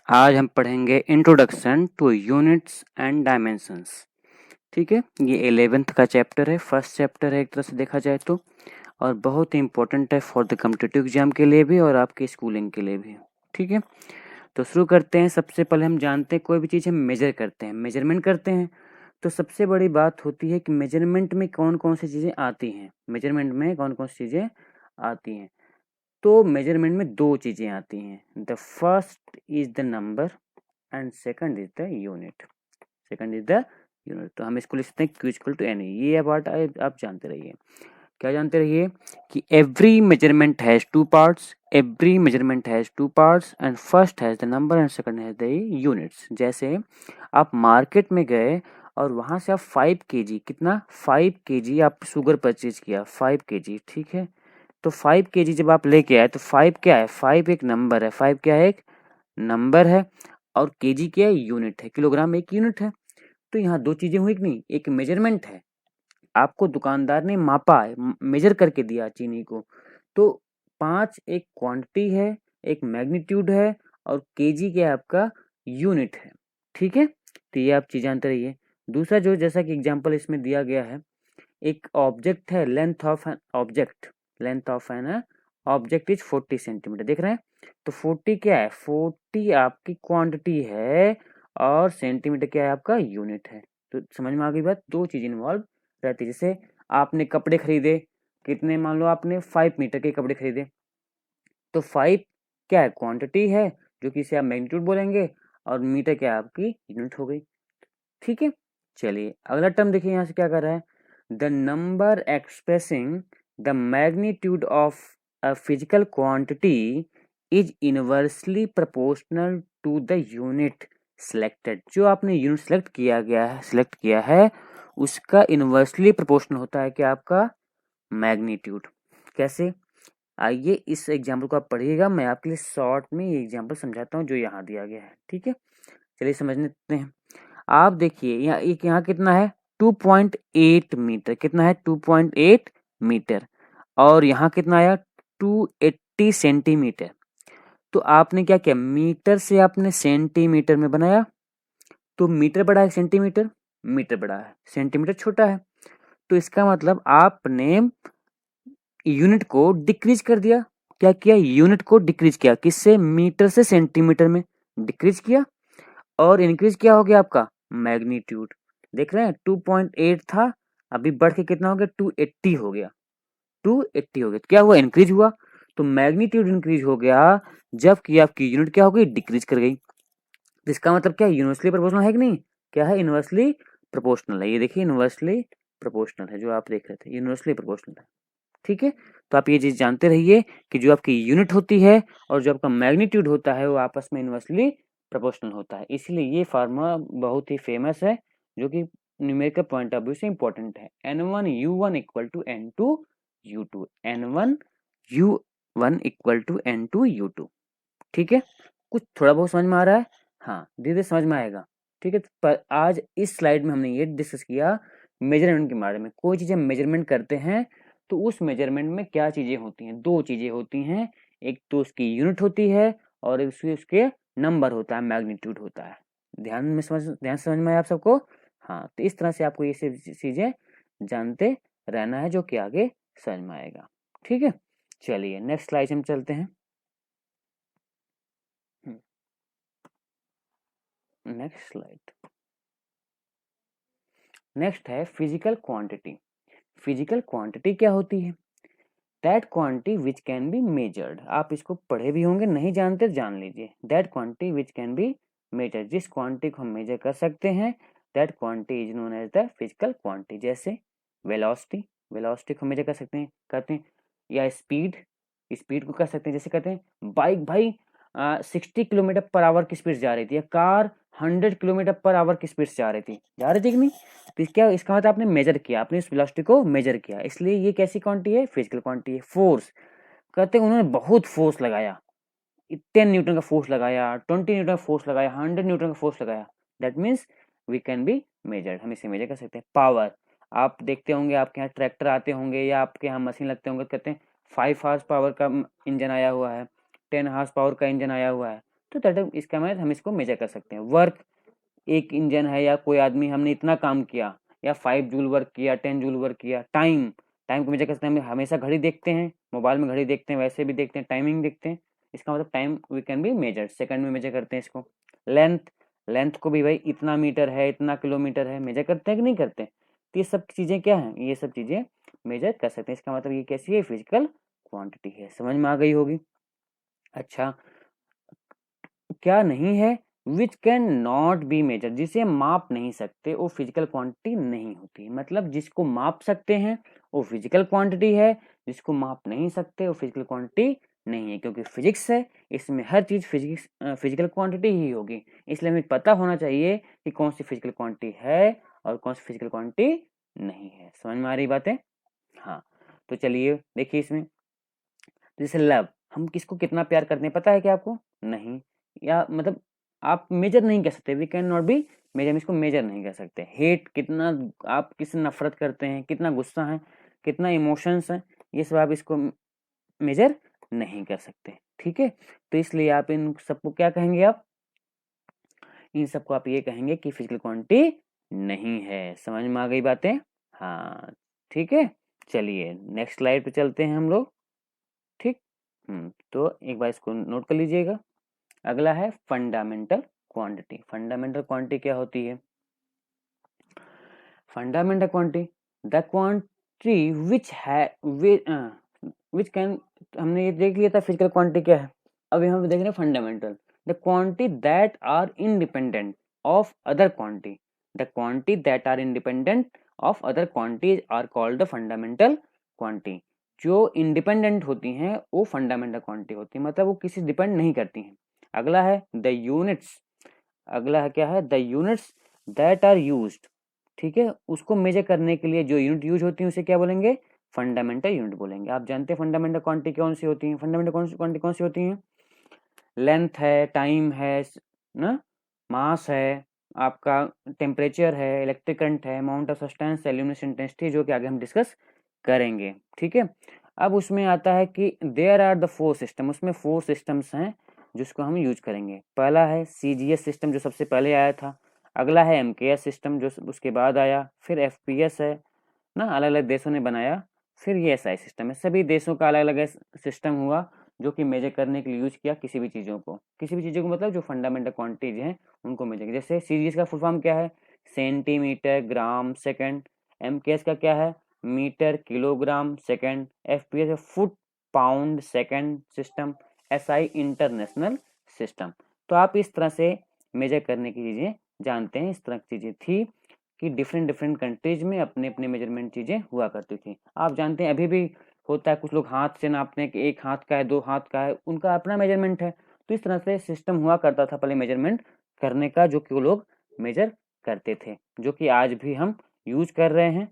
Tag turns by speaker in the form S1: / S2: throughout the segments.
S1: आज हम पढ़ेंगे introduction two units and dimensions. ठीक है, ये 11th का चैप्टर है, फर्स्ट चैप्टर है एक तरह से देखा जाए तो, और बहुत ही इंपॉर्टेंट है फॉर द कॉम्पिटिटिव एग्जाम के लिए भी और आपकी स्कूलिंग के लिए भी। ठीक है, तो शुरू करते हैं। सबसे पहले हम जानते हैं कोई भी चीज़ हम मेजर करते हैं, मेजरमेंट करते हैं, तो सबसे बड़ी बात होती है कि मेजरमेंट में कौन कौन सी चीज़ें आती हैं। मेजरमेंट में कौन कौन सी चीज़ें आती हैं, तो मेजरमेंट में दो चीज़ें आती हैं। The first is the number and second is the unit. Second is the unit, तो हम इसको लिख सकते हैं Q इक्वल टू एन। ये पार्ट आप जानते रहिए। क्या जानते रहिए कि every measurement has two parts, every measurement has two parts and first has the number and second has the units. जैसे आप मार्केट में गए और वहां से आप 5 kg, कितना 5 kg आप शुगर परचेज किया, 5 kg। ठीक है, तो 5 kg जब आप लेके आए तो 5 क्या है, 5 एक नंबर है, 5 क्या है, एक नंबर है, और केजी क्या है, यूनिट है, किलोग्राम एक यूनिट है। तो यहाँ दो चीजें हुई कि नहीं, एक मेजरमेंट है, आपको दुकानदार ने मापा है, मेजर करके दिया चीनी को, तो 5 एक क्वांटिटी है, एक मैग्नीट्यूड है, और केजी क्या है आपका, यूनिट है। ठीक है, तो ये आप चीज जानते रहिए। दूसरा जो, जैसा कि एग्जाम्पल इसमें दिया गया है, एक ऑब्जेक्ट है, length of an object, length of an object is 40 centimetre, देख रहे हैं। तो 40 क्या है, 40 आपकी क्वांटिटी है, और सेंटीमीटर क्या है आपका, यूनिट है। तो समझ में आ गई बात, दो चीज इन्वॉल्व रहती है। जैसे आपने कपड़े खरीदे, कितने, मान लो आपने 5 मीटर के कपड़े खरीदे, तो 5 क्या है, क्वांटिटी है, जो कि इसे आप मैग्नीट्यूड बोलेंगे, और मीटर क्या है आपकी यूनिट हो गई। ठीक है, चलिए अगला टर्म देखिए यहाँ से क्या कर रहा है, the number expressing the magnitude of a physical quantity is inversely proportional to the unit selected. जो आपने यूनिट सिलेक्ट किया है उसका इनवर्सली प्रोपोर्शनल होता है क्या, आपका मैग्नीट्यूड। कैसे, आइए इस एग्जाम्पल को आप पढ़िएगा, मैं आपके लिए शॉर्ट में ये एग्जाम्पल समझाता हूँ जो यहाँ दिया गया है। ठीक है, चलिए समझने देते हैं। आप देखिए यहाँ एक, यहाँ कितना है 2.8 मीटर, कितना है 2.8 मीटर, और यहाँ कितना आया 280 सेंटीमीटर। तो आपने क्या किया, मीटर से आपने सेंटीमीटर में बनाया, तो मीटर बड़ा है, सेंटीमीटर मीटर बड़ा है, सेंटीमीटर छोटा है। तो इसका मतलब आपने यूनिट को डिक्रीज कर दिया। क्या किया, यूनिट को डिक्रीज किया, किससे, मीटर से सेंटीमीटर में डिक्रीज किया, और इंक्रीज क्या हो गया आपका, मैग्नीट्यूड। देख रहे हैं 2.8 था, अभी बढ़ के कितना हो गया, 280 हो गया, 280 हो गया। तो क्या हुआ, इंक्रीज हुआ, तो मैग्नीट्यूड इंक्रीज हो गया, जबकि आपकी यूनिट क्या हो गई, डिक्रीज कर गई। तो इसका मतलब क्या है, यूनिवर्सली प्रोपोर्शनल है कि नहीं, क्या है, इनवर्सली प्रोपोर्शनल है। ये देखिए इनवर्सली प्रोपोर्शनल है, जो आप देख रहे थे यूनिवर्सली प्रोपोर्शनल है। ठीक है, तो आप ये चीज जानते रहिए कि जो आपकी यूनिट होती है और जो आपका मैग्नीट्यूड होता है वो आपस में इनवर्सली प्रोपोर्शनल होता है। इसलिए ये फार्मूला बहुत ही फेमस है, जो कि न्यूमेरिकल पॉइंट ऑफ व्यू से इंपॉर्टेंट है। N1U1 equal to N2U2, N1U1 equal to N2U2। ठीक है, कुछ थोड़ा बहुत समझ में आ रहा है, हाँ धीरे धीरे समझ में आएगा। ठीक है, पर आज इस स्लाइड में हमने ये डिस्कस किया मेजरमेंट के बारे में। कोई चीज़ हम मेजरमेंट करते हैं तो उस मेजरमेंट में क्या चीज़ें होती हैं, दो चीज़ें होती हैं, एक तो उसकी यूनिट होती है और एक उसके नंबर होता है, मैग्नीट्यूड होता है। ध्यान समझ में आया आप सबको, हाँ। तो इस तरह से आपको ये चीज़ें जानते रहना है, जो कि आगे समझ में आएगा। ठीक है, चलिए नेक्स्ट स्लाइड हम चलते हैं। नेक्स्ट स्लाइड, नेक्स्ट है फिजिकल क्वांटिटी। फिजिकल क्वांटिटी क्या होती है, that quantity which can be measured. आप इसको पढ़े भी होंगे, नहीं जानते जान लीजिए। That quantity which can be measured, जिस क्वांटिटी को हम मेजर कर सकते हैं, that quantity is known as the physical quantity. जैसे वेलोसिटी, वेलोसिटी को मेजर कर सकते हैं, कहते हैं, या स्पीड, स्पीड को कर सकते हैं, जैसे कहते हैं बाइक भाई 60 किलोमीटर पर आवर की स्पीड जा रही थी, या कार 100 किलोमीटर पर आवर की स्पीड से जा रही थी कि नहीं। तो क्या, इसका मतलब आपने मेजर किया, आपने इस वेलोसिटी को मेजर किया, इसलिए ये कैसी क्वांटिटी है, फिजिकल क्वांटिटी है। फोर्स, कहते हैं उन्होंने बहुत फोर्स लगाया, 10 न्यूटन का फोर्स लगाया, 20 न्यूटन का फोर्स लगाया, 100 न्यूटन का फोर्स लगाया, that means we can be measured, हम इसे मेजर कर सकते हैं। पावर, आप देखते होंगे आपके यहाँ ट्रैक्टर आते होंगे या आपके यहाँ मशीन लगते होंगे, कहते हैं 5 हार्स पावर का इंजन आया हुआ है, 10 हार्स पावर का इंजन आया हुआ है, तो दैट इसका मतलब हम इसको मेजर कर सकते हैं। वर्क, एक इंजन है या कोई आदमी, हमने इतना काम किया या 5 जूल वर्क किया, 10 जूल वर्क किया। टाइम, टाइम को मेजर कर सकते हैं। हम हमेशा घड़ी देखते हैं, मोबाइल में घड़ी देखते हैं, वैसे भी देखते हैं, टाइमिंग देखते हैं, इसका मतलब time we can be measure, second में मेजर करते हैं इसको। लेंथ, लेंथ को भी भाई इतना मीटर है, इतना किलोमीटर है, मेजर करते हैं कि नहीं करते? तो ये सब चीज़ें क्या हैं, ये सब चीज़ें मेजर कर सकते हैं। इसका मतलब ये कैसी है, फिजिकल क्वांटिटी है। समझ में आ गई होगी। अच्छा, क्या नहीं है, which can not be measure, जिसे माप नहीं सकते वो फिजिकल क्वांटिटी नहीं होती। मतलब जिसको माप सकते हैं वो फिजिकल क्वांटिटी है, जिसको माप नहीं सकते वो फिजिकल क्वांटिटी नहीं है। क्योंकि फिजिक्स है, इसमें हर चीज फिजिकल क्वांटिटी ही होगी। इसलिए हमें पता होना चाहिए कि कौन सी फिजिकल क्वांटिटी है और कौन सी फिजिकल क्वांटिटी नहीं है। समझ में आ रही बातें? हाँ, तो चलिए देखिए इसमें, जैसे लव, हम किसको कितना प्यार करते हैं पता है क्या आपको? नहीं, या मतलब आप मेजर नहीं कर सकते, we can not be measure, हम इसको मेजर नहीं कर सकते। हेट, कितना आप किससे नफरत करते हैं, कितना गुस्सा है, कितना इमोशंस है, ये सब आप इसको मेजर नहीं कर सकते। ठीक है, तो इसलिए आप इन सबको क्या कहेंगे, आप इन सबको आप ये कहेंगे कि फिजिकल क्वांटिटी नहीं है। समझ में आ गई बातें? हाँ, ठीक है। चलिए नेक्स्ट स्लाइड पे चलते हैं हम लोग। ठीक, तो एक बार इसको नोट कर लीजिएगा। अगला है फंडामेंटल क्वांटिटी। फंडामेंटल क्वांटिटी क्या होती है? Fundamental quantity, the quantity which can, हमने ये देख लिया था फिजिकल क्वांटिटी क्या है, अभी हम देख रहे हैं fundamental. The quantity that are independent of other quantity, the quantity that are independent of other quantities are called the fundamental quantity. जो इंडिपेंडेंट होती हैं वो फंडामेंटल क्वांटिटी होती है, मतलब वो किसी डिपेंड नहीं करती हैं। अगला है द यूनिट्स, अगला है क्या है, the units that are used. ठीक है, उसको मेजर करने के लिए जो यूनिट यूज होती है उसे क्या बोलेंगे? फंडामेंटल यूनिट बोलेंगे। आप जानते हैं फंडामेंटल क्वांटिटी कौन सी होती है? फंडामेंटल क्वांटिटी कौन सी होती है? लेंथ है, टाइम है ना, मास है, आपका टेम्परेचर है, इलेक्ट्रिक करंट है, अमाउंट ऑफ सब्सटेंस है, ल्यूमिनेसेंस इंटेंसिटी, जो कि आगे हम डिस्कस करेंगे। ठीक है, अब उसमें आता है कि देयर आर द 4 सिस्टम, उसमें 4 सिस्टम्स हैं जिसको हम यूज करेंगे। पहला है सीजीएस सिस्टम जो सबसे पहले आया था, अगला है एमकेएस सिस्टम जो उसके बाद आया, फिर एफपीएस है ना, अलग अलग देशों ने बनाया, फिर ये एसआई सिस्टम है। सभी देशों का अलग अलग सिस्टम हुआ जो कि मेजर करने के लिए यूज किया किसी भी चीज़ों को, किसी भी चीज़ों को मतलब जो फंडामेंटल क्वांटिटीज हैं उनको मेजर। जैसे सीजीएस का फुल फॉर्म क्या है? Centimetre gram second. एमकेएस का क्या है? Metre kilogram second. एफपीएस है foot pound second system. SI international system. तो आप इस तरह से मेजर करने की चीज़ें जानते हैं। इस तरह की चीज़ें थी कि डिफरेंट डिफरेंट कंट्रीज में अपने अपने मेजरमेंट चीज़ें हुआ करती थी। आप जानते हैं अभी भी होता है, कुछ लोग हाथ से नापते हैं कि 1 हाथ का है, 2 हाथ का है, उनका अपना मेजरमेंट है। तो इस तरह से सिस्टम हुआ करता था पहले मेजरमेंट करने का, जो कि वो लोग मेजर करते थे, जो कि आज भी हम यूज कर रहे हैं।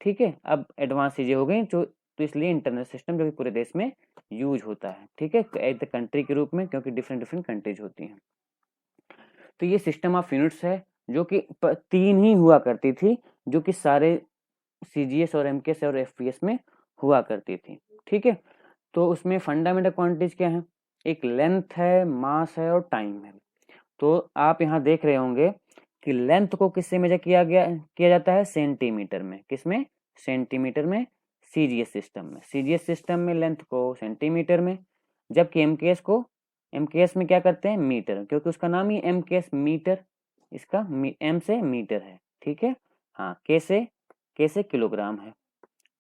S1: ठीक है, अब एडवांस चीज़ें हो गई जो, तो इसलिए इंटरनेट सिस्टम जो कि पूरे देश में यूज होता है। ठीक है, एट द कंट्री के रूप में, क्योंकि डिफरेंट डिफरेंट कंट्रीज होती हैं। तो ये सिस्टम ऑफ यूनिट्स है जो कि 3 ही हुआ करती थी, जो कि सारे सीजीएस और एमकेएस और एफपीएस में हुआ करती थी। ठीक है, तो उसमें फंडामेंटल क्वांटिटीज क्या है? एक लेंथ है, मास है और टाइम है। तो आप यहाँ देख रहे होंगे कि लेंथ को किससे मेजर किया जाता है? सेंटीमीटर में। किसमें? सेंटीमीटर में। सीजीएस सिस्टम में, सीजीएस सिस्टम में लेंथ को सेंटीमीटर में, जबकि एमकेएस को, एमकेएस में क्या करते हैं? मीटर, क्योंकि उसका नाम ही एमकेएस मीटर, इसका एम से मीटर है। ठीक है, हाँ, के से किलोग्राम है,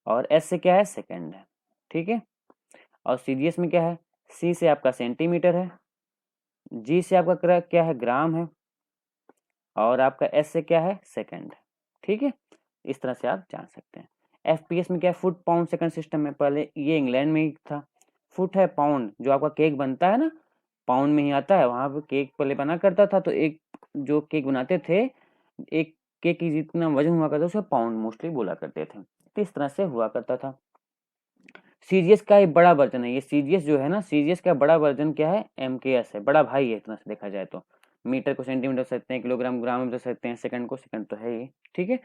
S1: और एस से क्या है? सेकंड है। ठीक है, और सीजीएस में क्या है? सी से आपका सेंटीमीटर है, जी से आपका क्या है? ग्राम है, और आपका एस से क्या है? सेकंड है। ठीक है, इस तरह से आप जान सकते हैं। एफपीएस में क्या है? फुट पाउंड सेकंड सिस्टम में, पहले ये इंग्लैंड में ही था। फुट है, पाउंड, जो आपका केक बनता है ना, पाउंड में ही आता है, वहां पे केक पहले बना करता था, तो एक जो केक बनाते थे, एक केक की जितना वजन हुआ करता उसे पाउंड मोस्टली बोला करते थे। तो इस तरह से हुआ करता था। सीजीएस का एक बड़ा वर्जन है ये, सीजीएस जो है ना, सीजीएस का बड़ा वर्जन क्या है? एमकेएस है, बड़ा भाई है एक तरह से देखा जाए तो। मीटर को सेंटीमीटर सकते हैं, किलोग्राम ग्राम में बदल सकते हैं, सेकंड को सेकंड तो है ही। ठीक है,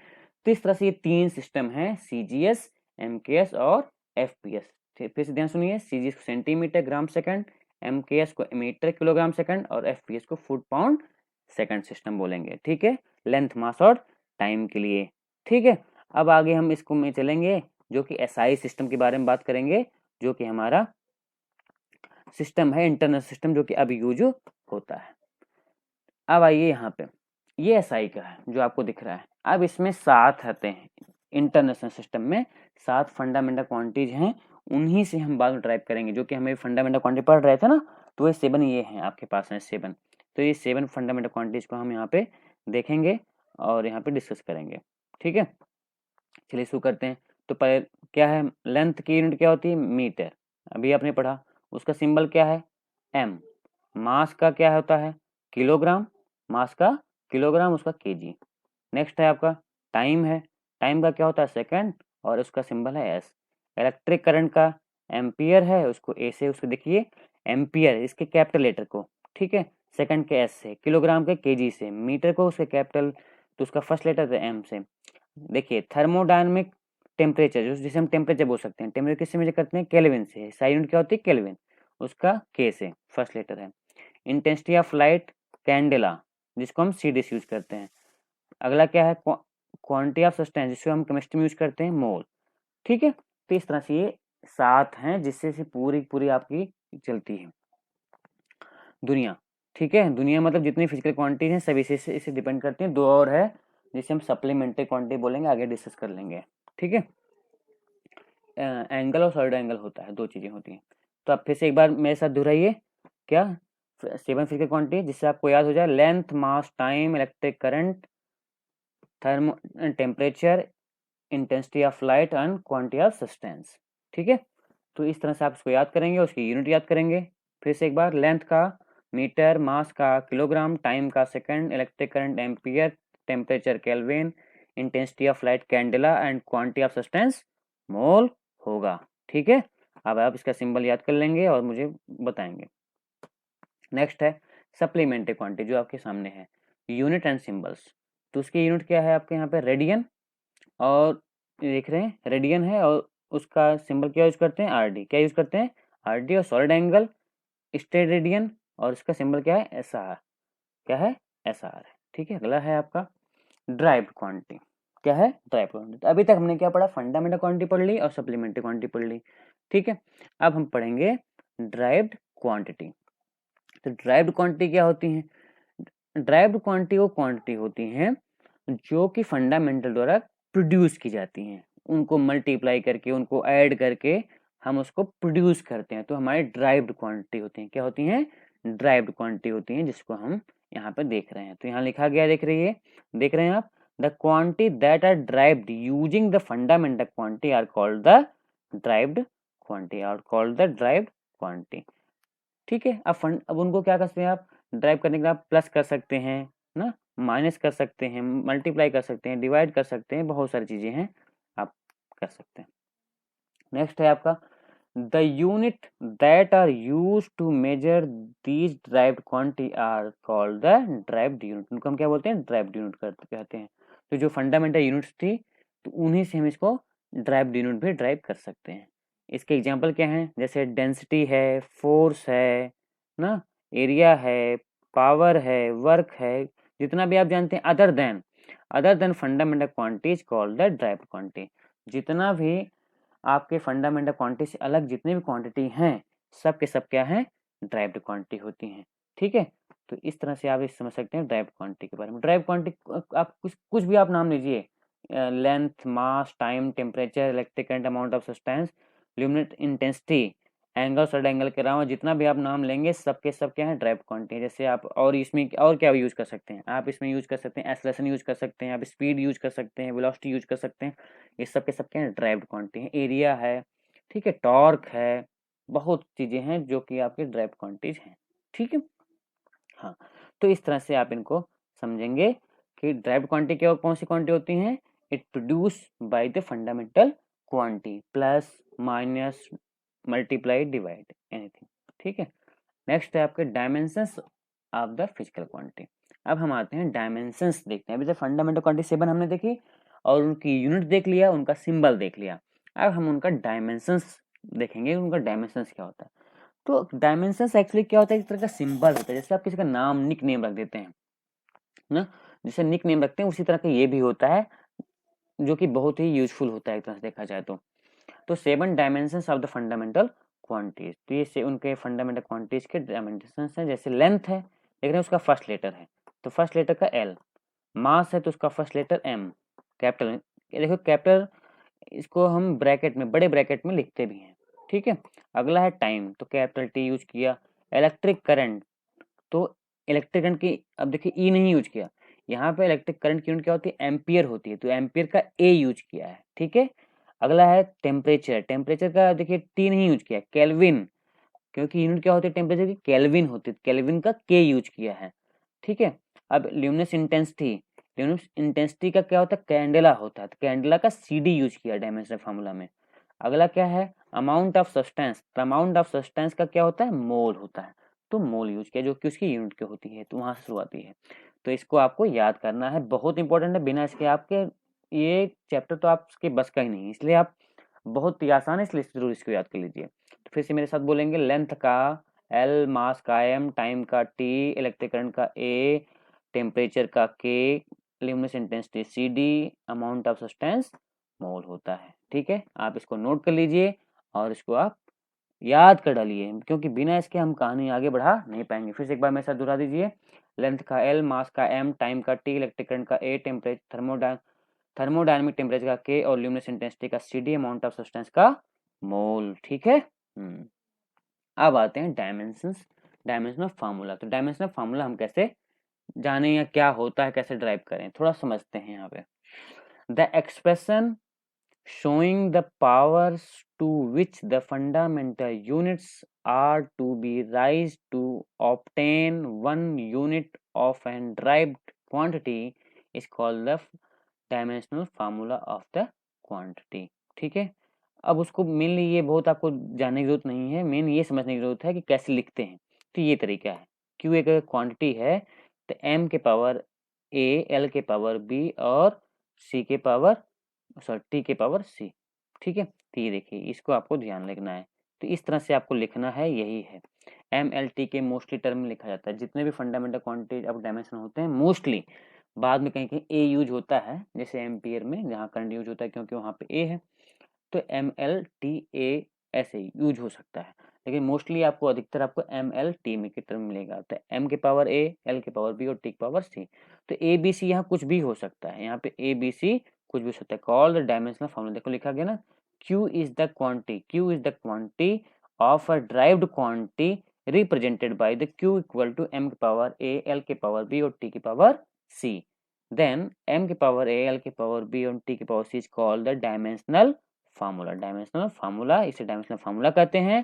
S1: तो इस तरह से ये 3 सिस्टम है, सीजीएस, एमकेएस और एफपीएस। फिर से ध्यान सुनिए, सीजीएस को सेंटीमीटर ग्राम सेकंड, MKS को मीटर किलोग्राम सेकंड और FPS को फुट पाउंड सेकंड सिस्टम बोलेंगे। ठीक है, लेंथ, मास और टाइम के लिए। ठीक है, अब आगे हम इसको में चलेंगे जो कि SI सिस्टम के बारे में बात करेंगे, जो कि हमारा सिस्टम है, इंटरनल सिस्टम, जो कि अब यूज होता है। अब आइए यहाँ पे, ये SI का है जो आपको दिख रहा है। अब इसमें 7 आते हैं, इंटरनेशनल सिस्टम में 7 फंडामेंटल क्वांटिटीज हैं, उन्हीं से हम बाद में ड्राइव करेंगे, जो कि हमें फंडामेंटल क्वांटिटी पढ़ रहे थे ना, तो ये 7 ये हैं आपके पास हैं 7। तो ये 7 फंडामेंटल क्वांटिटीज को हम यहाँ पे देखेंगे और यहाँ पे डिस्कस करेंगे। ठीक है, चलिए शुरू करते हैं। तो पहले क्या है, लेंथ की यूनिट क्या होती है, मीटर, अभी आपने पढ़ा। उसका सिंबल क्या है, M। मास का क्या होता है, किलोग्राम, मास का किलोग्राम, उसका केजी। नेक्स्ट है आपका टाइम है, टाइम का क्या होता है, सेकंड, और उसका सिंबल है S। इलेक्ट्रिक करंट का एम्पियर है, उसको ए से, उसको देखिए एम्पियर, इसके कैपिटल लेटर को, ठीक है, सेकंड के S से, किलोग्राम के केजी से, मीटर को उसके कैपिटल, तो उसका फर्स्ट लेटर है M से। देखिए थर्मोडायनेमिक टेम्परेचर, जिसे हम टेम्परेचर बोल सकते हैं, टेम्परेचर किससे मेजर करते हैं, केल्विन से, साई यूनिट क्या होती है, केल्विन, उसका K से, फर्स्ट लेटर है। इंटेंसिटी ऑफ लाइट, कैंडेला, जिसको हम CDS यूज करते हैं। अगला क्या है, क्वांटिटी ऑफ सब्सटेंस, जिसको हम केमिस्ट्री में यूज करते हैं, मोल। ठीक है, तो इस तरह से ये 7 हैं जिससे से पूरी पूरी आपकी चलती है दुनिया। ठीक है, दुनिया मतलब जितनी फिजिकल क्वांटिटी हैं सभी से इसे डिपेंड करती हैं। 2 और है जिसे हम सप्लीमेंट्री क्वांटिटी बोलेंगे, आगे डिस्कस कर लेंगे। ठीक है, एंगल और सॉलिड एंगल होता है, 2 चीजें होती हैं। तो आप फिर से एक बार मेरे साथ दोहराइए, क्या 7 फिजिकल क्वांटिटी, जिससे आपको याद हो जाए, length, mass, time, electric current, thermo temperature, intensity of light and quantity of substance. ठीक है, तो इस तरह से आप इसको याद करेंगे, उसकी यूनिट याद करेंगे। फिर से एक बार, लेंथ का मीटर, मास का किलोग्राम, टाइम का second, electric current ampere, temperature kelvin, intensity of light candela and quantity of substance mole होगा। ठीक है, अब आप इसका सिंबल याद कर लेंगे और मुझे बताएंगे। नेक्स्ट है सप्लीमेंट्री क्वांटिटी, जो आपके सामने है, यूनिट एंड सिंबल्स। तो उसकी यूनिट क्या है आपके यहाँ पे, रेडियन, और देख रहे हैं रेडियन है, और उसका सिंबल क्या यूज करते हैं, RD, क्या यूज करते हैं, RD, और सॉलिड एंगल स्टेड रेडियन, और इसका सिंबल क्या है, SR, क्या है, SR है। ठीक है, अगला है आपका ड्राइव्ड क्वांटिटी, क्या है, ड्राइव्ड क्वांटिटी। अभी तक हमने क्या पढ़ा, फंडामेंटल क्वांटिटी पढ़ ली और सप्लीमेंट्री क्वांटिटी पढ़ ली। ठीक है, अब हम पढ़ेंगे ड्राइव्ड क्वांटिटी। तो ड्राइव्ड क्वांटिटी क्या होती है, ड्राइव्ड क्वांटिटी वो क्वांटिटी होती हैं जो कि फंडामेंटल द्वारा प्रोड्यूस की जाती हैं, उनको मल्टीप्लाई करके, उनको ऐड करके हम उसको प्रोड्यूस करते हैं, तो हमारी ड्राइव्ड क्वांटिटी होती हैं। क्या होती हैं, ड्राइव्ड क्वांटिटी होती हैं, जिसको हम यहाँ पे देख रहे हैं। तो यहाँ लिखा गया, देख रहे हैं आप, the quantity that are derived using the fundamental quantity are called the derived quantity, are called the derived quantity. ठीक है, अब उनको क्या कर सकते हैं आप, ड्राइव करने के लिए आप प्लस कर सकते हैं ना, माइनस कर सकते हैं, मल्टीप्लाई कर सकते हैं, डिवाइड कर सकते हैं, बहुत सारी चीजें हैं आप कर सकते हैं। नेक्स्ट है आपका the unit that are use to measure these derived quantity are called the derived unit, उनको हम क्या बोलते हैं, ड्राइव्ड यूनिट कहते हैं। तो जो फंडामेंटल यूनिट्स थी, तो उन्हीं से हम इसको ड्राइव्ड यूनिट भी ड्राइव कर सकते हैं। इसके एग्जाम्पल क्या हैं, जैसे डेंसिटी है, फोर्स है ना, एरिया है, पावर है, वर्क है, जितना भी आप जानते हैं, other than fundamental quantities called the derived quantity. जितना भी आपके फंडामेंटल क्वांटिटी से अलग जितने भी क्वांटिटी हैं, सब के सब क्या हैं, ड्राइव्ड क्वांटिटी होती हैं। ठीक है, तो इस तरह से आप इस समझ सकते हैं ड्राइव्ड क्वांटिटी के बारे में। ड्राइव्ड क्वांटिटी आप कुछ भी आप नाम लीजिए, length, mass, time, temperature, electric current, amount of substance, luminous intensity, angle, solid angle के अलावा जितना भी आप नाम लेंगे, सब के सब क्या है, ड्राइव्ड क्वांटिटी। जैसे आप और इसमें और क्या यूज कर सकते हैं, आप इसमें यूज कर सकते हैं एक्सेलरेशन यूज कर सकते हैं, आप स्पीड यूज कर सकते हैं, वेलोसिटी यूज कर सकते हैं, ये सब के सब क्या है, ड्राइव्ड क्वांटिटी है। एरिया है, ठीक है, टॉर्क है, बहुत चीजें हैं जो कि आपके ड्राइव्ड क्वांटिटीज हैं। ठीक है, हाँ, तो इस तरह से आप इनको समझेंगे कि ड्राइव्ड क्वांटिटी क्या, कौन सी क्वांटिटी होती हैं, it produce by the fundamental quantity, plus, minus, multiply, divide, anything. ठीक है, नेक्स्ट है आपके dimensions of the physical quantity. अब हम आते हैं डायमेंशंस देखते हैं। अभी तक फंडामेंटल क्वांटिटी 7 हमने देखी और उनकी यूनिट देख लिया, उनका सिंबल देख लिया। अब हम उनका डायमेंशंस देखेंगे, उनका डायमेंशंस क्या होता है। तो डायमेंशंस एक्चुअली क्या होता है, एक तरह का सिंबल होता है, जैसे आप किसी का नाम निक नेम रख देते हैं ना, जैसे निक नेम रखते हैं उसी तरह का ये भी होता है, जो कि बहुत ही यूजफुल होता है एक तरह से देखा जाए तो 7 dimensions of the fundamental quantities, तो ये से उनके फंडामेंटल क्वांटिटीज के डायमेंशंस हैं। जैसे लेंथ है, देख रहे हैं उसका फर्स्ट लेटर है, तो फर्स्ट लेटर का एल। मास है तो उसका फर्स्ट लेटर एम, कैपिटल। ये देखो कैपिटल, इसको हम ब्रैकेट में, बड़े ब्रैकेट में लिखते भी हैं, ठीक है। अगला है टाइम, तो कैपिटल टी यूज किया। इलेक्ट्रिक करंट, तो इलेक्ट्रिक करंट की, अब देखिए ई नहीं यूज किया, यहाँ पे इलेक्ट्रिक करंट की यूनिट क्या होती है, एम्पियर होती है, तो एम्पियर का ए यूज किया है, ठीक है। अगला है टेम्परेचर, टेम्परेचर का देखिए टी नहीं यूज किया, केल्विन, क्योंकि यूनिट क्या होती है टेम्परेचर की, केल्विन होती है, केल्विन का के यूज किया है, ठीक है। अब ल्यूमिनस इंटेंसिटी, ल्यूमिनस इंटेंसिटी का क्या होता है, कैंडेला होता है, तो कैंडेला का सी डी यूज किया डायमेंशनल फार्मूला में। अगला क्या है, अमाउंट ऑफ सब्सटेंस, तो अमाउंट ऑफ सब्सटेंस का क्या होता है, मोल होता है, तो मोल यूज किया, जो कि उसकी यूनिट की होती है, तो वहां से शुरुआती है। तो इसको आपको याद करना है, बहुत इंपॉर्टेंट है, बिना इसके आपके ये चैप्टर तो आपके बस का ही नहीं, इसलिए आप बहुत ही आसान है, इसलिए जरूर इसको याद कर लीजिए। तो फिर से मेरे साथ बोलेंगे, लेंथ का एल, मास का एम, टाइम का टी, इलेक्ट्रिक करंट का ए, टेम्परेचर का K, luminous intensity C D, amount of substance mole होता है, ठीक है। आप इसको नोट कर लीजिए और इसको आप याद कर डालिए, क्योंकि बिना इसके हम कहानी आगे बढ़ा नहीं पाएंगे। फिर से एक बार मेरे साथ दोहरा दीजिए, लेंथ का एल, मास का एम, टाइम का टी, इलेक्ट्रिक करंट का ए, टेम्परेचर थर्मोडायनेमिक टेम्परेचर का के और ल्यूमिनस इंटेंसिटी का C D, amount of substance का मोल, ठीक है। अब आते हैं डायमेंशंस, डायमेंशनल फार्मूला। तो डायमेंशनल फार्मूला हम कैसे जाने या क्या होता है, कैसे ड्राइव करें, थोड़ा समझते हैं यहाँ पे। The expression showing the powers to which the fundamental units are to be raised to obtain 1 unit of an derived quantity is called the dimensional formula of the quantity, ठीक है। अब उसको मेनली ये बहुत आपको जानने की जरूरत नहीं है, मेन ये समझने की जरूरत है कि कैसे लिखते हैं। तो ये तरीका है, क्यू एक क्वांटिटी है, तो एम के पावर ए, एल के पावर बी और सी के पावर, सॉरी टी के पावर सी, ठीक है। तो ये देखिए, इसको आपको ध्यान लिखना है, तो इस तरह से आपको लिखना है, यही है। एम एल टी के मोस्टली टर्म में लिखा जाता है, जितने भी फंडामेंटल क्वांटिटी ऑफ डायमेंशन होते हैं मोस्टली, बाद में कहीं कहीं ए यूज होता है, जैसे एम्पियर में जहाँ करंट यूज होता है क्योंकि वहाँ पे ए है, तो एम एल टी ए ऐसे यूज हो सकता है, लेकिन मोस्टली आपको अधिकतर आपको एम एल टी में की टर्म मिलेगा, तो एम के पावर ए, एल के पावर बी और टी के पावर सी। तो ए बी सी यहाँ कुछ भी हो सकता है, यहाँ पे ए बी सी कुछ भी हो सकता है। कॉल द डायमेंशनल फार्मूला, देखो लिखा गया ना, Q is the quantity, Q is the quantity of a derived quantity represented by the Q equal to m के पावर a, l के पावर b और t के पावर c. Then m के power a, l के power b और t के power c is called the dimensional formula. Dimensional formula, इसे dimensional formula कहते हैं।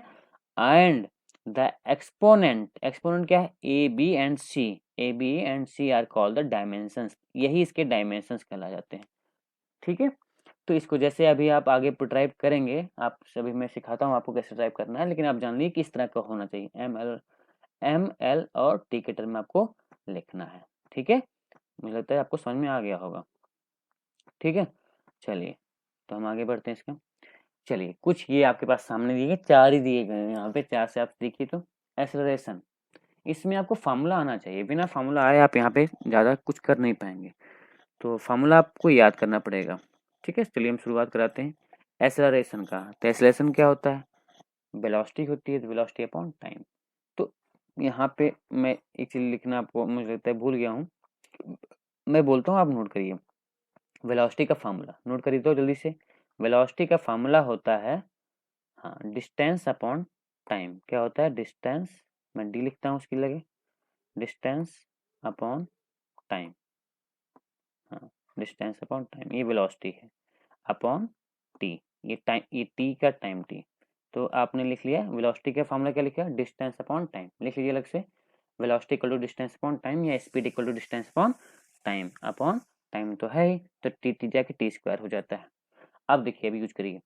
S1: And the exponent, exponent क्या है, a, b and c, a, b and c are called the dimensions. यही इसके dimensions कहला जाते हैं, ठीक है। तो इसको जैसे अभी आप आगे ड्राइव करेंगे, आप सभी मैं सिखाता हूँ आपको कैसे ड्राइव करना है, लेकिन आप जान लीजिए किस तरह का होना चाहिए, एम एल और टी के टर्म में आपको लिखना है, ठीक है। मुझे लगता है आपको समझ में आ गया होगा, ठीक है। चलिए, तो हम आगे बढ़ते हैं इसका। चलिए, कुछ ये आपके पास सामने दिए गए, 4 ही दिए गए हैं यहाँ पे, 4 से आप देखिए तो एक्सेलरेशन, इसमें आपको फार्मूला आना चाहिए, बिना फार्मूला आए आप यहाँ पे ज़्यादा कुछ कर नहीं पाएंगे, तो फार्मूला आपको याद करना पड़ेगा, ठीक है। चलिए हम शुरुआत कराते हैं एक्सेलरेशन का। तो एक्सेलरेशन क्या होता है, वेलोसिटी होती है, तो वेलोसिटी अपॉन टाइम। तो यहाँ पे मैं एक चीज लिखना आपको मुझे लगता है भूल गया हूँ, मैं बोलता हूँ आप नोट करिए। वेलोसिटी का फार्मूला नोट करिए तो जल्दी से। वेलोसिटी का फार्मूला होता है, हाँ, डिस्टेंस अपॉन टाइम। क्या होता है, डिस्टेंस, मैं डी लिखता हूँ उसकी लगे, डिस्टेंस अपॉन टाइम, हाँ, डिस्टेंस अपॉन टाइम, ये वेलोसिटी है, अपॉन टी, ये टाइम, ये टी का टाइम टी। तो आपने लिख लिया वेलोसिटी का फार्मूला, क्या लिखा, डिस्टेंस अपॉन टाइम, लिख लीजिए अलग से, velocity equal to distance upon time या speed equal to distance upon time तो है ही, तो टी टी जाके टी स्क्वायर हो जाता है। अब देखिए, अभी यूज करिए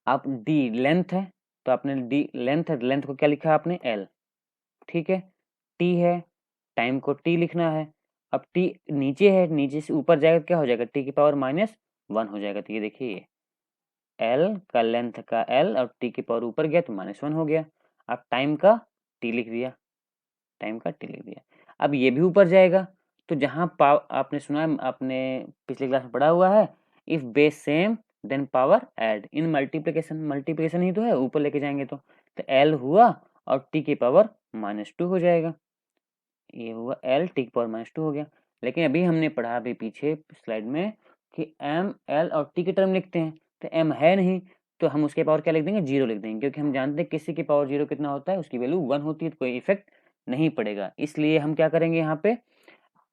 S1: आप, डी लेंथ है, तो आपने डी लेंथ है, लेंथ को क्या लिखा आपने, एल, ठीक है। टी है, टाइम को टी लिखना है। अब टी नीचे है, नीचे से ऊपर जाएगा क्या हो जाएगा, टी की पावर -1 हो जाएगा। तो ये देखिए, एल का लेंथ का एल और टी की पावर ऊपर गया तो -1 हो गया। आप टाइम का टी लिख दिया, टाइम का टी लिख दिया। अब ये भी ऊपर जाएगा, तो जहाँ पावर आपने सुना है, आपने पिछले क्लास में पढ़ा हुआ है, if base same then power add in multiplication, multiplication ही तो है, ऊपर लेके जाएंगे तो एल हुआ और टी की पावर -2 हो जाएगा, ये हुआ एल टी की पावर -2 हो गया। लेकिन अभी हमने पढ़ा अभी पीछे स्लाइड में कि एम एल और टी की टर्म लिखते हैं, तो एम है नहीं, तो हम उसके पावर क्या लिख देंगे, 0 लिख देंगे, क्योंकि हम जानते हैं किसी की पावर 0 कितना होता है, उसकी वैल्यू 1 होती है, तो कोई इफेक्ट नहीं पड़ेगा। इसलिए हम क्या करेंगे यहाँ पे,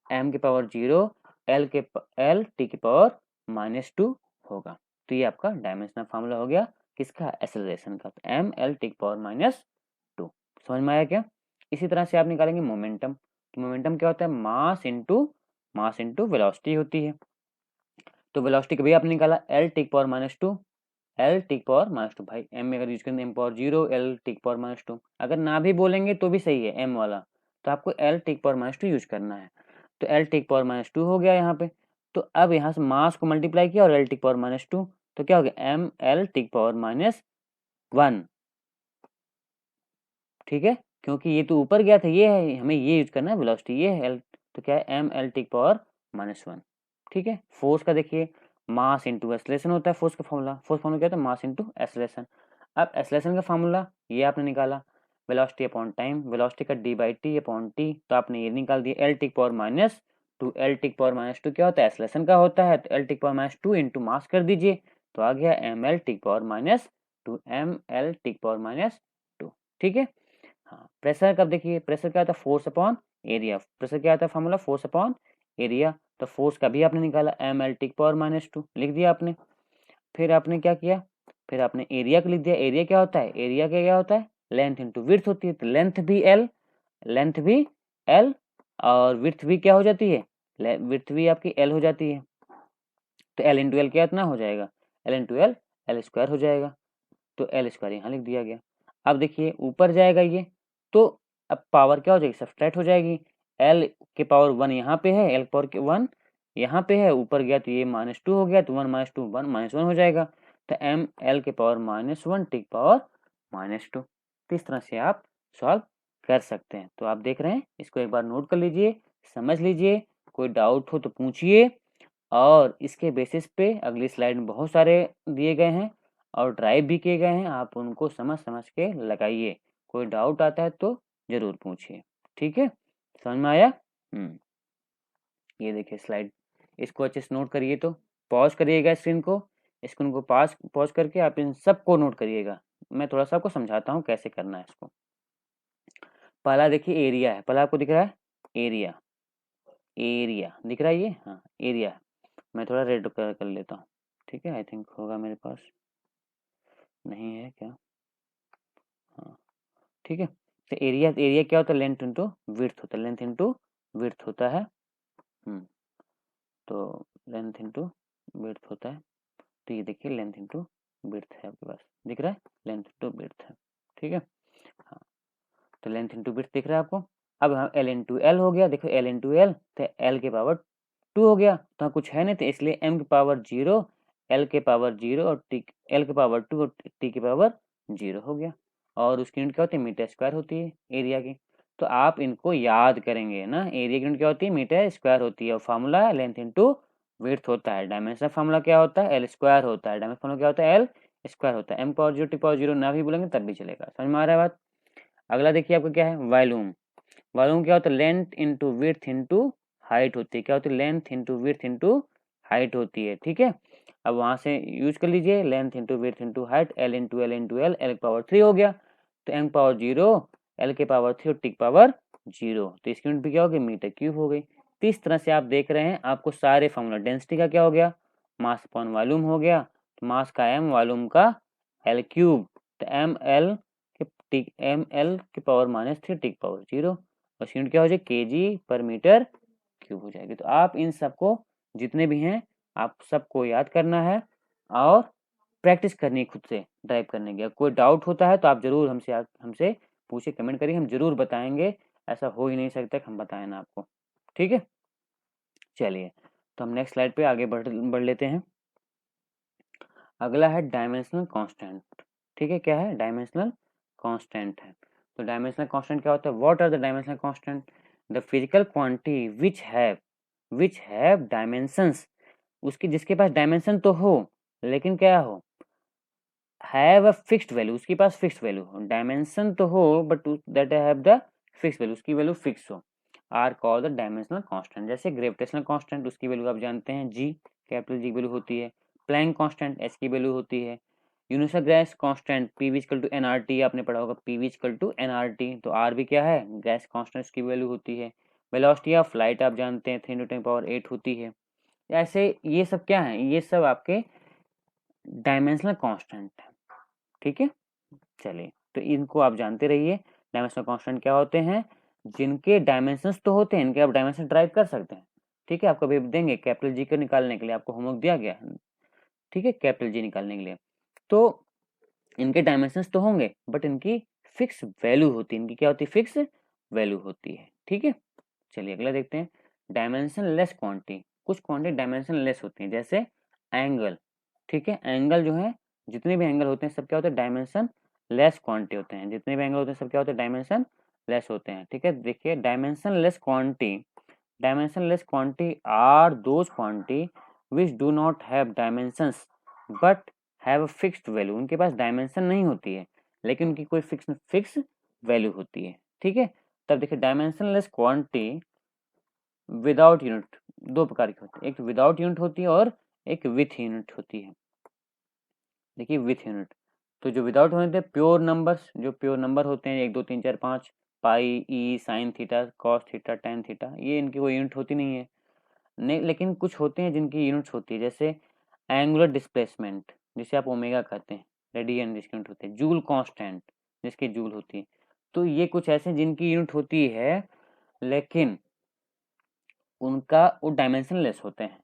S1: एम की पावर 0 एल टी की पावर -2 होगा। तो ये आपका डायमेंशनल फार्मूला हो गया किसका, एक्सेलरेशन का, तो एम एल टी की पावर -2। समझ में आया क्या? इसी तरह से आप निकालेंगे मोमेंटम। तो मोमेंटम क्या होता है, मास इंटू वेलोसिटी होती है। तो वेलोसिटी कभी आपने निकाला एल टी की पावर -2, एल टी की पावर -2, भाई एम में अगर यूज करेंगे एम पावर 0 एल टी की पावर -2, अगर ना भी बोलेंगे तो भी सही है एम वाला, तो आपको एल टी की पावर -2 यूज करना है। तो एल टी की पावर -2 हो गया यहाँ पे। तो अब यहाँ से मास को मल्टीप्लाई किया और एल टी की पावर -2, तो क्या हो गया, एम एल टी की पावर -1। ठीक है, क्योंकि ये तो ऊपर गया था, ये है, हमें ये यूज करना है वेलोसिटी, ये है एल, तो क्या है एम एल टी की पावर -1। ठीक है, फोर्स का देखिए, मास इंटू एक्सेलरेशन होता है फोर्स का फॉर्मूला, फोर्स फॉर्मूला क्या होता है, मास इंटू एक्सेलरेशन। अब एक्सेलरेशन का फॉर्मूला ये आपने निकाला, वेलोसिटी अपॉन टाइम, वेलोसिटी का D by T upon T, तो आपने ये निकाल दिया एल टी की पावर -2, एल टी की पावर -2 क्या होता है, एक्सेलरेशन का होता है, तो एल टी की पावर -2 इंटू मास कर दीजिए, तो आ गया एम एल टी की पावर -2, एम एल टी की पावर -2। ठीक है, हाँ, प्रेशर कब देखिए, प्रेशर क्या होता है, फोर्स अपॉन एरिया, प्रेशर क्या आता है फार्मूला, फोर्स अपॉन एरिया। तो फोर्स का भी आपने निकाला, एम एल टी की पावर -2 लिख दिया आपने। फिर आपने क्या किया, फिर आपने एरिया को लिख दिया, एरिया क्या होता है, एरिया क्या होता है, लेंथ इंटू विड्थ होती है, तो लेंथ भी एल, लेंथ भी एल और विड्थ भी क्या हो जाती है, विड्थ भी आपकी एल हो जाती है। तो एल इंटू एल क्या इतना हो जाएगा, L into L, L square हो जाएगा, तो एल स्क्वायर यहाँ लिख दिया गया। अब देखिए ऊपर जाएगा ये, तो अब पावर क्या हो जाएगी, सब्सट्रैक्ट हो जाएगी, एल के पावर 1 यहाँ पे है, एल पावर के 1 यहाँ पे है, ऊपर गया तो ये -2 हो गया, तो 1 -2 1 -1 हो जाएगा, तो एम एल के पावर -1 टी पावर -2। तो इस तरह से आप सॉल्व कर सकते हैं। तो आप देख रहे हैं, इसको एक बार नोट कर लीजिए, समझ लीजिए, कोई डाउट हो तो पूछिए, और इसके बेसिस पे अगली स्लाइड में बहुत सारे दिए गए हैं और ड्राइव भी किए गए हैं, आप उनको समझ समझ के लगाइए। कोई डाउट आता है तो ज़रूर पूछिए। ठीक है, समझ में आया? ये देखिए स्लाइड, इसको अच्छे से नोट करिए, तो पॉज करिएगा स्क्रीन को, स्क्रीन को पॉज करके आप इन सबको नोट करिएगा। मैं थोड़ा सा आपको समझाता हूँ कैसे करना है इसको। पहला देखिए एरिया है, पहला आपको दिख रहा है एरिया, एरिया दिख रहा है ये, हाँ एरिया। मैं थोड़ा रेड कलर कर लेता हूँ, ठीक है, आई थिंक होगा मेरे पास, नहीं है क्या, हाँ ठीक है। तो एरिया, एरिया क्या होता है, लेंथ इंटू विड्थ होता है, लेंथ इंटू विड्थ होता है। तो लेंथ इंटू विड्थ होता है, तो ये देखिए लेंथ इंटू विड्थ है आपके पास, दिख रहा है, लेंथ इंटू विड्थ है। ठीक है, हाँ, तो लेंथ इंटू विड्थ दिख रहा है आपको। अब हम एल इंटू एल हो गया, देखो एल इंटू एल, तो एल के पावर 2 हो गया, तो कुछ है नहीं, तो इसलिए एम की पावर 0, एल के पावर 0 और टी, एल के पावर 2 और टी की पावर 0 हो गया। और उसकी यूनिट क्या होती है, मीटर स्क्वायर होती है एरिया की। तो आप इनको याद करेंगे ना, एरिया की यूनिट क्या होती है, मीटर स्क्वायर होती है, और फार्मूला है लेंथ इंटू विड्थ होता है। डायमेंशन फार्मूला क्या होता है, एल स्क्वायर होता है, डायमेंशन फार्मूला क्या होता है, एल स्क्वायर होता है। एम पावर 0 टी पावर 0 ना भी बोलेंगे तब भी चलेगा, समझ में आ रहा है बात। अगला देखिए आपका क्या है, वॉल्यूम। वॉल्यूम क्या होता है, length into width into height होती है, क्या होती है, length into width into height होती है। ठीक है, अब वहां से यूज कर लीजिए, length into width into height, L into L into L, L power 3 हो गया, तो एम पावर 0, एल के पावर 3 और टी पावर 0, तो इसकी यूनिट भी क्या होगी, मीटर क्यूब हो गई। तो इस तरह से आप देख रहे हैं, आपको सारे फॉर्मूला, डेंसिटी का क्या हो गया, मास अपॉन वॉल्यूम हो गया, तो मास का एम, वॉल्यूम का एल क्यूब, तो एम एल के पावर -3 टी पावर 0, और यूनिट क्या हो जाएगी, केजी पर मीटर क्यूब हो जाएगी। तो आप इन सबको, जितने भी हैं, आप सबको याद करना है और प्रैक्टिस करनी है खुद से ड्राइव करने की। कोई डाउट होता है तो आप जरूर हमसे पूछे, कमेंट करिए, हम जरूर बताएंगे। ऐसा हो ही नहीं सकता कि हम बताएं ना आपको। ठीक है, चलिए, तो हम नेक्स्ट स्लाइड पे आगे बढ़ लेते हैं। अगला है डायमेंशनल कांस्टेंट। ठीक है, क्या है, डायमेंशनल कांस्टेंट है। तो डायमेंशनल कांस्टेंट क्या होता है? What are the dimensional constant? The physical quantity which have dimensions, उसकी जिसके पास डायमेंशन तो हो लेकिन क्या हो, हैव अ फिक्स्ड वैल्यू, उसके पास फिक्स्ड वैल्यू हो, डायमेंशन तो हो but that have the fixed value, उसकी वैल्यू फिक्स हो, are called the dimensional constant. जैसे ग्रेविटेशनल कांस्टेंट, उसकी वैल्यू आप जानते हैं जी, कैपिटल जी वैल्यू होती है। प्लैंक कांस्टेंट एच की वैल्यू होती है। Universal gas constant P equal to NRT, आपने पढ़ा होगा पी इक्वल टू एनआरटी, तो आर भी क्या है, गैस कांस्टेंट की वैल्यू होती है। वेलोसिटी ऑफ लाइट आप जानते हैं 3 × 10⁸ होती है। ऐसे ये सब क्या है, ये सब आपके डायमेंशनल कांस्टेंट है, ठीक है। चलिए, तो इनको आप जानते रहिए, डायमेंशनल कांस्टेंट क्या होते हैं, जिनके डायमेंशंस तो होते हैं, इनके आप डायमेंशन ड्राइव कर सकते हैं, ठीक है। आपको अभी देंगे कैपिटल जी को निकालने के लिए, आपको होमवर्क दिया गया है, ठीक है, कैपिटल जी निकालने के लिए। तो इनके डायमेंशंस तो होंगे बट इनकी फिक्स वैल्यू होती है, इनकी क्या होती है, फिक्स वैल्यू होती है, ठीक है। चलिए अगला देखते हैं, डायमेंशन लेस क्वांटिटी। कुछ क्वांटिटी डायमेंशन लेस होती है, जैसे एंगल, ठीक है। एंगल जो है, जितने भी एंगल होते हैं सब क्या होते हैं, डायमेंशन लेस क्वांटिटी होते हैं, जितने भी एंगल होते हैं सब क्या होते हैं, डायमेंशन लेस होते हैं, ठीक है। देखिए dimensionless quantity are those quantity which do not have dimensions but have a fixed value, उनके पास डायमेंशन नहीं होती है लेकिन उनकी कोई फिक्स वैल्यू होती है, ठीक है। तब देखिए dimensionless quantity without unit, दो प्रकार की होती है, एक विदाउट यूनिट होती है और एक विथ यूनिट होती है। देखिए विथ यूनिट, तो जो विदाउट होते हैं प्योर नंबर्स, जो प्योर नंबर होते हैं 1 2 3 4 5, pi, e, sine theta, cos theta, tan theta, ये इनकी कोई यूनिट होती नहीं है। नहीं, लेकिन कुछ होते हैं जिनकी यूनिट्स होती है, जैसे एंगुलर डिस्प्लेसमेंट जिसे आप ओमेगा कहते हैं, रेडियन जिसकी यूनिट होती है, जूल कांस्टेंट जिसकी जूल होती है। तो ये कुछ ऐसे जिनकी यूनिट होती है लेकिन उनका वो डायमेंशन लेस होते हैं,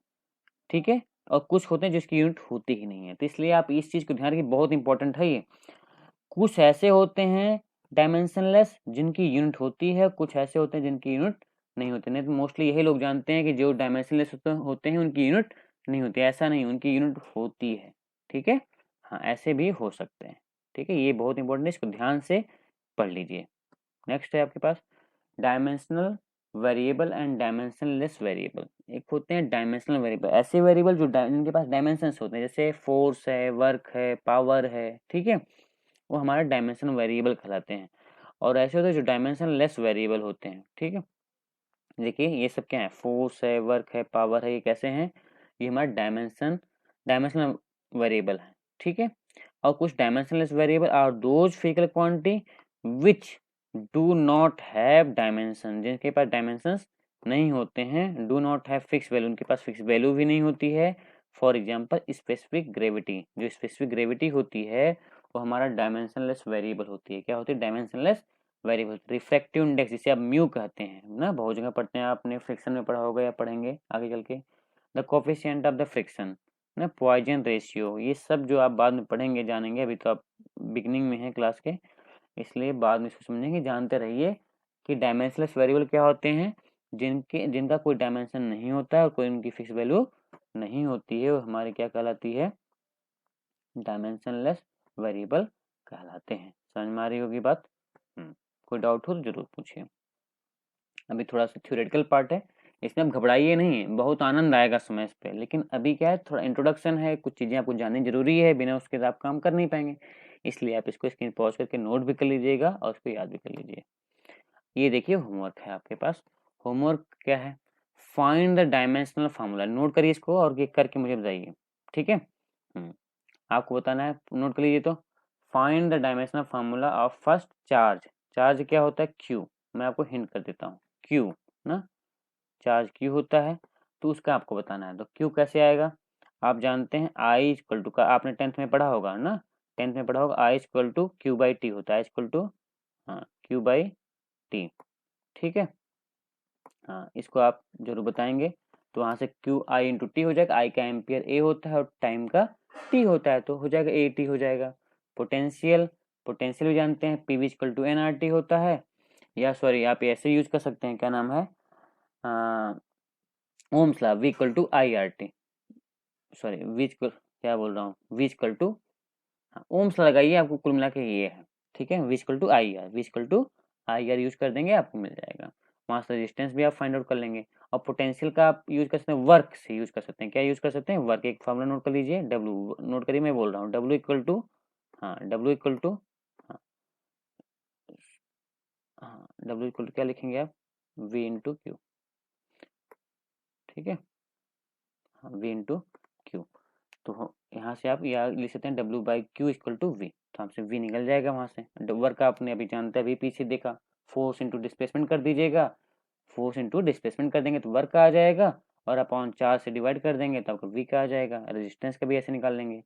S1: ठीक है। और कुछ होते हैं जिसकी यूनिट होती ही नहीं है, तो इसलिए आप इस चीज को ध्यान रखिए, बहुत इंपॉर्टेंट है ये। कुछ ऐसे होते हैं डायमेंशनलेस जिनकी यूनिट होती है, कुछ ऐसे होते हैं जिनकी यूनिट नहीं होती। नहीं तो मोस्टली यही लोग जानते हैं कि जो डायमेंशनलेस होते हैं उनकी यूनिट नहीं होती, ऐसा नहीं, उनकी यूनिट होती है, ठीक है। हाँ, ऐसे भी हो सकते हैं, ठीक है। ये बहुत इंपॉर्टेंट है, इसको ध्यान से पढ़ लीजिए। नेक्स्ट है आपके पास dimensional variable and dimensionless variable. एक होते हैं डायमेंशनल वेरिएबल, ऐसे वेरिएबल जो जिनके पास डायमेंशंस होते हैं, जैसे फोर्स है, वर्क है, पावर है, ठीक है, वो हमारा डायमेंशन वेरिएबल कहलाते हैं। और ऐसे होते हैं जो डायमेंशन लेस वेरिएबल होते हैं, ठीक है। देखिए ये सब क्या है, फोर्स है, वर्क है, पावर है, ये कैसे हैं, ये हमारा डायमेंशनल वेरिएबल है, ठीक है। और कुछ dimensionless variable are those physical quantity which do not have dimension, जिनके पास डायमेंशंस नहीं होते हैं, do not have fix value, उनके पास फिक्स वैल्यू भी नहीं होती है। फॉर एग्जांपल स्पेसिफिक ग्रेविटी, जो स्पेसिफिक ग्रेविटी होती है वो हमारा डायमेंशनलेस वेरिएबल होती है। क्या होती है, डायमेंशनलेस वेरिएबल। रिफ्रैक्टिव इंडेक्स जिसे आप म्यू कहते हैं ना, बहुत जगह पढ़ते हैं, आपने फ्रिक्शन में पढ़ा होगा या पढ़ेंगे आगे चल के। The coefficient of the friction ना, पॉइजन रेशियो, ये सब जो आप बाद में पढ़ेंगे जानेंगे, अभी तो आप बिगनिंग में हैं क्लास के, इसलिए बाद में इसको समझेंगे, जानते रहिए कि डायमेंशनलेस वेरिएबल क्या होते हैं, जिनका कोई डायमेंशन नहीं होता है और कोई उनकी फिक्स वैल्यू नहीं होती है, वो हमारी क्या कहलाती है, डायमेंशनलेस वेरिएबल कहलाते हैं। समझ में आ रही होगी बात। कोई डाउट हो तो जरूर पूछिए। अभी थोड़ा सा थ्योरेटिकल पार्ट है, इसमें आप घबराइए नहीं, बहुत आनंद आएगा समय इस पे, लेकिन अभी क्या है, थोड़ा इंट्रोडक्शन है, कुछ चीज़ें आपको जाननी जरूरी है, बिना उसके आप काम कर नहीं पाएंगे, इसलिए आप इसको स्क्रीन पॉज करके नोट भी कर लीजिएगा और उसको याद भी कर लीजिए। ये देखिए होमवर्क है आपके पास। होमवर्क क्या है, find the dimensional formula. Note करिए इसको और ये करके मुझे बताइए, ठीक है। आपको बताना है, नोट कर लीजिए। तो find the dimensional formula of first charge. Charge क्या होता है, क्यू, मैं आपको हिंट कर देता हूँ, क्यू ना, चार्ज क्यू होता है, तो उसका आपको बताना है। तो क्यू कैसे आएगा, आप जानते हैं आई इक्वल टू का, आपने 10th में पढ़ा होगा ना, 10th में पढ़ा होगा, I equal to Q by T होता है, इक्वल टू हाँ क्यू बाई टी, ठीक है। हाँ, इसको आप जरूर बताएंगे। तो वहाँ से क्यू आई इंटू टी हो जाएगा, आई का एम्पियर ए होता है और टाइम का टी होता है, तो हो जाएगा ए टी हो जाएगा। पोटेंशियल, पोटेंशियल भी जानते हैं, P V equal to N R T होता है, या सॉरी आप ऐसे यूज कर सकते हैं, क्या नाम है, Ohm's law, V equal to I R T, sorry V equal, क्या बोल रहा हूँ, V equal to Ohm's law लगाइए, आपको कुल मिला के ये है, ठीक है, V equal to I R, V equal to I R use कर देंगे, आपको मिल जाएगा। मास रेजिस्टेंस भी आप फाइंड आउट कर लेंगे। और पोटेंशियल का आप यूज कर सकते हैं, वर्क से यूज कर सकते हैं। क्या यूज कर सकते हैं? वर्क। एक फॉर्मूला नोट कर लीजिए, डब्ल्यू नोट करिए, मैं बोल रहा हूँ, डब्ल्यू इक्वल टू, हाँ डब्ल्यू इक्वल टू, हाँ हाँ डब्ल्यू इक्वल टू क्या लिखेंगे आप? V into Q. ठीक है, हाँ वी इंटू क्यू। तो यहाँ से आप या लिख सकते हैं W by Q equal to V. तो हमसे वी निकल जाएगा वहाँ से। वर्क का आपने अभी जानते हैं, अभी पीछे देखा, फोर्स इंटू डिस्प्लेसमेंट कर दीजिएगा, फोर्स इंटू डिस्प्लेसमेंट कर देंगे तो वर्क का आ जाएगा, और अपॉन 4 से डिवाइड कर देंगे तो आपको वी का आ जाएगा। रेजिस्टेंस का भी ऐसे निकाल लेंगे।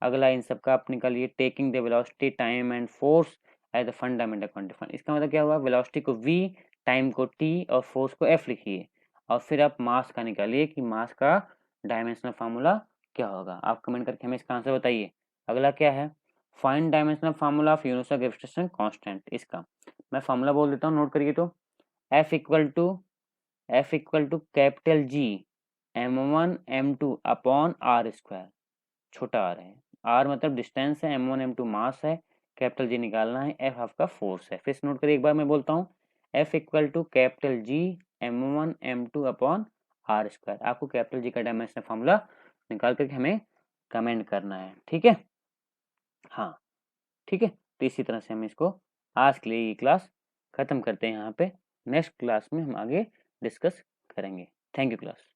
S1: अगला इन सब का आप निकालिए, taking the velocity, time and force as the fundamental quantifier. इसका मतलब क्या हुआ? वेलोसिटी को वी, टाइम को टी और फोर्स को एफ लिखिए, और फिर आप मास का निकालिए कि मास का डायमेंशनल फार्मूला क्या होगा। आप कमेंट करके हमें इसका आंसर बताइए। अगला क्या है? Find dimensional formula of universal gravitation constant. इसका मैं फार्मूला बोल देता हूँ, नोट करिए। तो F equal to, F equal to capital G m1 m2 upon R square. छोटा आर है, आर मतलब डिस्टेंस है, m1 m2 मास है, कैपिटल जी निकालना है, एफ आपका फोर्स है। फिर से नोट करिए, एक बार मैं बोलता हूँ, F equal to capital G m1 m2 upon R square. आपको कैपिटल जी का डायमेंशनल फार्मूला निकाल करके हमें कमेंट करना है। ठीक है, हाँ ठीक है। तो इसी तरह से हम इसको आज के लिए ये क्लास खत्म करते हैं यहाँ पे। नेक्स्ट क्लास में हम आगे डिस्कस करेंगे। Thank you class.